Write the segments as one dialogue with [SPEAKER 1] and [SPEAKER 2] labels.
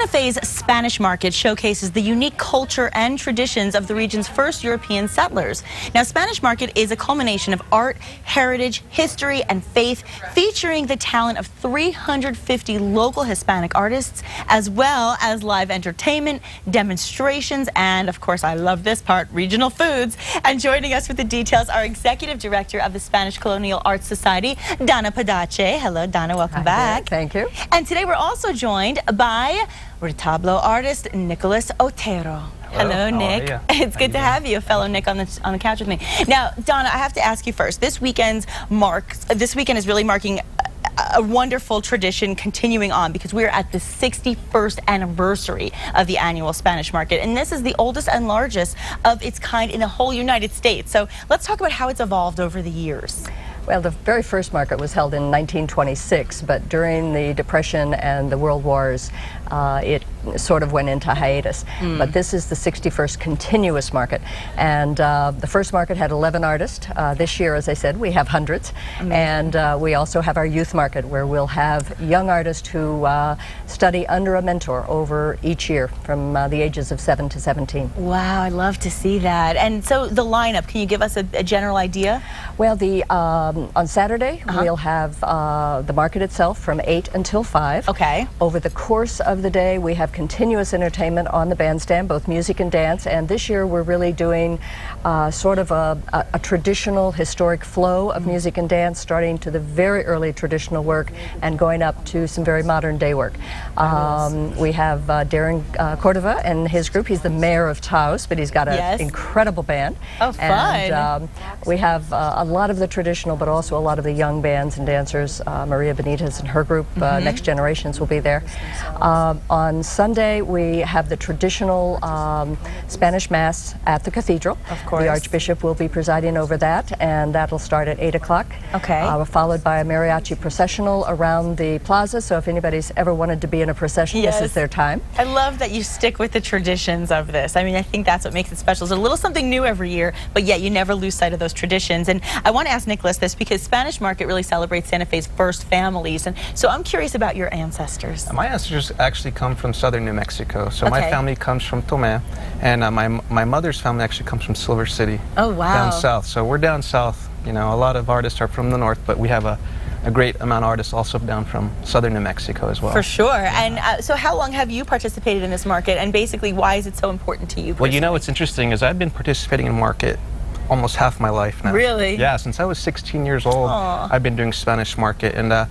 [SPEAKER 1] Santa Fe's Spanish Market showcases the unique culture and traditions of the region's first European settlers. Now, Spanish Market is a culmination of art, heritage, history, and faith, featuring the talent of 350 local Hispanic artists, as well as live entertainment, demonstrations, and, of course, I love this part, regional foods. And joining us with the details, our Executive Director of the Spanish Colonial Arts Society, Donna Pedace. Hello, Donna. Welcome back.
[SPEAKER 2] Thank you.
[SPEAKER 1] And today we're also joined by Retablo artist Nicolas Otero. Hello, Nick. It's good to have you, a fellow Nick, on the couch with me. Now, Donna, I have to ask you first. This weekend is really marking a wonderful tradition continuing on, because we're at the 61st anniversary of the annual Spanish Market, and this is the oldest and largest of its kind in the whole United States. So let's talk about how it's evolved over the years.
[SPEAKER 2] Well, the very first market was held in 1926, but during the Depression and the World Wars, it sort of went into hiatus. But this is the 61st continuous market, and the first market had 11 artists. This year, as I said, we have hundreds. And we also have our youth market, where we'll have young artists who study under a mentor over each year from the ages of 7 to 17.
[SPEAKER 1] Wow, I love to see that. And so the lineup, can you give us a general idea?
[SPEAKER 2] Well, on Saturday, we'll have the market itself from 8 until 5.
[SPEAKER 1] Okay.
[SPEAKER 2] Over the course of the day, we have continuous entertainment on the bandstand, both music and dance. And this year, we're really doing sort of a traditional, historic flow of music and dance, starting to the very early traditional work and going up to some very modern day work. We have Darren Cordova and his group. He's the mayor of Taos, but he's got an incredible band.
[SPEAKER 1] Oh, fun.
[SPEAKER 2] And we have a lot of the traditional, but also a lot of the young bands and dancers. Maria Benitez and her group, Next Generations, will be there. On Sunday, we have the traditional Spanish Mass at the cathedral.
[SPEAKER 1] Of course.
[SPEAKER 2] The Archbishop will be presiding over that, and that'll start at 8 o'clock.
[SPEAKER 1] Okay.
[SPEAKER 2] Followed by a mariachi processional around the plaza, so if anybody's ever wanted to be in a procession, this is their time.
[SPEAKER 1] I love that you stick with the traditions of this. I mean, I think that's what makes it special. It's a little something new every year, but yet you never lose sight of those traditions. And I want to ask Nicolas this, because Spanish Market really celebrates Santa Fe's first families, and so I'm curious about your ancestors.
[SPEAKER 3] My ancestors actually come from southern New Mexico. So my family comes from Tomé, and my mother's family actually comes from Silver City.
[SPEAKER 1] Oh, wow.
[SPEAKER 3] Down south. So we're down south. You know, a lot of artists are from the north, but we have a great amount of artists also down from southern New Mexico as well.
[SPEAKER 1] For sure. And so how long have you participated in this market, and basically why is it so important to you personally?
[SPEAKER 3] Well, you know what's interesting is I've been participating in market almost half my life now.
[SPEAKER 1] Really?
[SPEAKER 3] Yeah, since I was 16 years old, I've been doing Spanish Market. And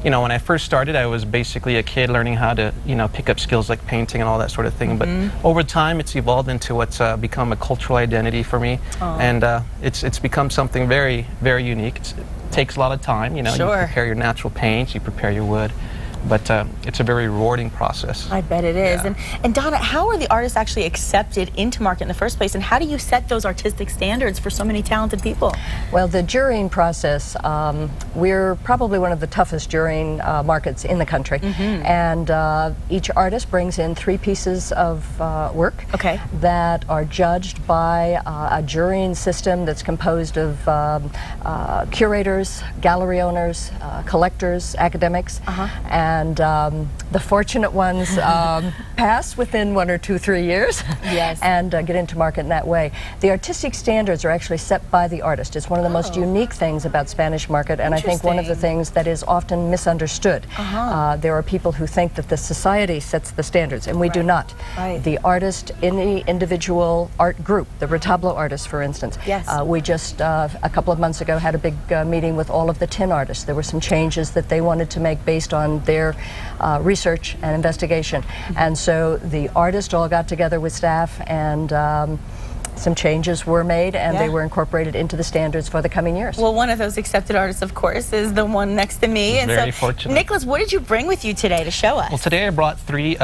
[SPEAKER 3] you know, when I first started, I was basically a kid learning how to, you know, pick up skills like painting and all that sort of thing. But over time, it's evolved into what's become a cultural identity for me. And it's become something very, very unique. It takes a lot of time, you know. You prepare your natural paints, you prepare your wood. But it's a very rewarding process.
[SPEAKER 1] I bet it is.
[SPEAKER 3] Yeah.
[SPEAKER 1] And Donna, how are the artists actually accepted into market in the first place, and how do you set those artistic standards for so many talented people?
[SPEAKER 2] Well, the jurying process, we're probably one of the toughest jurying markets in the country. And each artist brings in 3 pieces of work that are judged by a jurying system that's composed of curators, gallery owners, collectors, academics. And the fortunate ones pass within 1 or 2, 3 years and get into market in that way. The artistic standards are actually set by the artist. It's one of the most unique things about Spanish Market, and I think one of the things that is often misunderstood. There are people who think that the society sets the standards, and we do not. The artist in the individual art group, the Retablo artists, for instance. We just, a couple of months ago, had a big meeting with all of the 10 artists. There were some changes that they wanted to make based on their research and investigation. And so the artists all got together with staff, and some changes were made, and they were incorporated into the standards for the coming years.
[SPEAKER 1] Well, one of those accepted artists, of course, is the one next to me. And
[SPEAKER 3] very fortunate.
[SPEAKER 1] Nicolas, what did you bring with you today to show us?
[SPEAKER 3] Well, today I brought three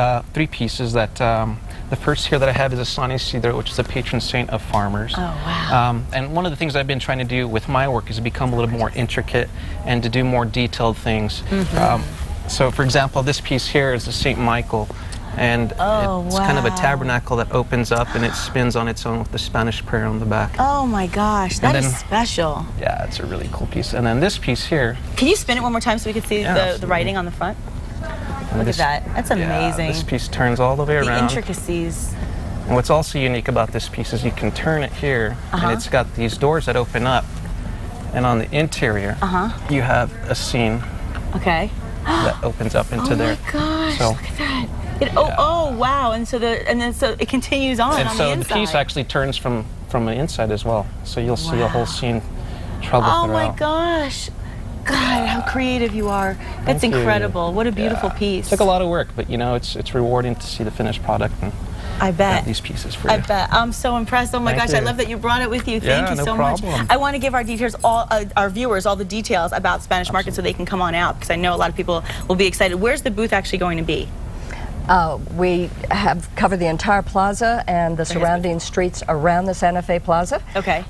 [SPEAKER 3] pieces. That the first here that I have is a San Isidro, which is the patron saint of farmers.
[SPEAKER 1] Oh, wow.
[SPEAKER 3] And one of the things I've been trying to do with my work is to become a little more intricate and to do more detailed things. So, for example, this piece here is the St. Michael, and it's kind of a tabernacle that opens up and it spins on its own with the Spanish prayer on the back.
[SPEAKER 1] Oh my gosh, that is special.
[SPEAKER 3] Yeah, it's a really cool piece. And then this piece here.
[SPEAKER 1] Can you spin it one more time so we can see the writing on the front? Look at that. That's amazing.
[SPEAKER 3] Yeah, this piece turns all the way around.
[SPEAKER 1] The intricacies.
[SPEAKER 3] And what's also unique about this piece is you can turn it here, and it's got these doors that open up. And on the interior, you have a scene that opens up into there. Oh my gosh!
[SPEAKER 1] So, look at that. Oh wow! And so it continues on.
[SPEAKER 3] And
[SPEAKER 1] on
[SPEAKER 3] so
[SPEAKER 1] the inside.
[SPEAKER 3] The piece actually turns from the inside as well. So you'll see a whole scene travel throughout.
[SPEAKER 1] Oh my gosh! God, how creative you are. That's incredible. What a beautiful piece.
[SPEAKER 3] It took a lot of work, but you know, it's rewarding to see the finished product. And
[SPEAKER 1] I bet.
[SPEAKER 3] Have these pieces for you.
[SPEAKER 1] I bet. I'm so impressed. Oh my gosh, I love that you brought it with you. Thank you so much. I want to give our our viewers all the details about Spanish Market so they can come on out, because I know a lot of people will be excited. Where's the booth actually going to be?
[SPEAKER 2] We have covered the entire plaza and the surrounding streets around the Santa Fe Plaza.
[SPEAKER 1] Okay.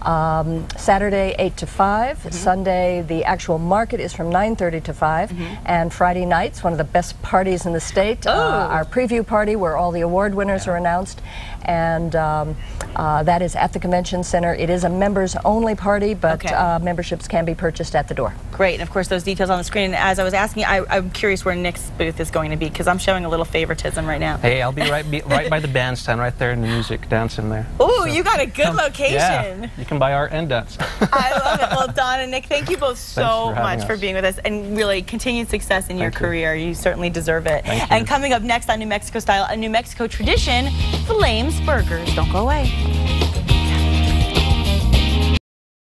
[SPEAKER 2] Saturday 8 to 5. Sunday the actual market is from 9:30 to 5. And Friday nights, one of the best parties in the state, our preview party where all the award winners are announced. And that is at the Convention Center. It is a members only party, but memberships can be purchased at the door.
[SPEAKER 1] Great. And of course those details on the screen. And as I was asking, I'm curious where Nick's booth is going to be, because I'm showing a little favoritism right now.
[SPEAKER 3] Hey, I'll be right by the bandstand, right there in the music, dancing there.
[SPEAKER 1] Oh, so, you got a good location.
[SPEAKER 3] Yeah, you can buy art and dance.
[SPEAKER 1] I love it. Well, Donna and Nick, thank you both so much for being with us, and really continued success in your career. You certainly deserve it.
[SPEAKER 3] Thank you.
[SPEAKER 1] And coming up next on New Mexico Style, a New Mexico tradition, Flames Burgers. Don't go away.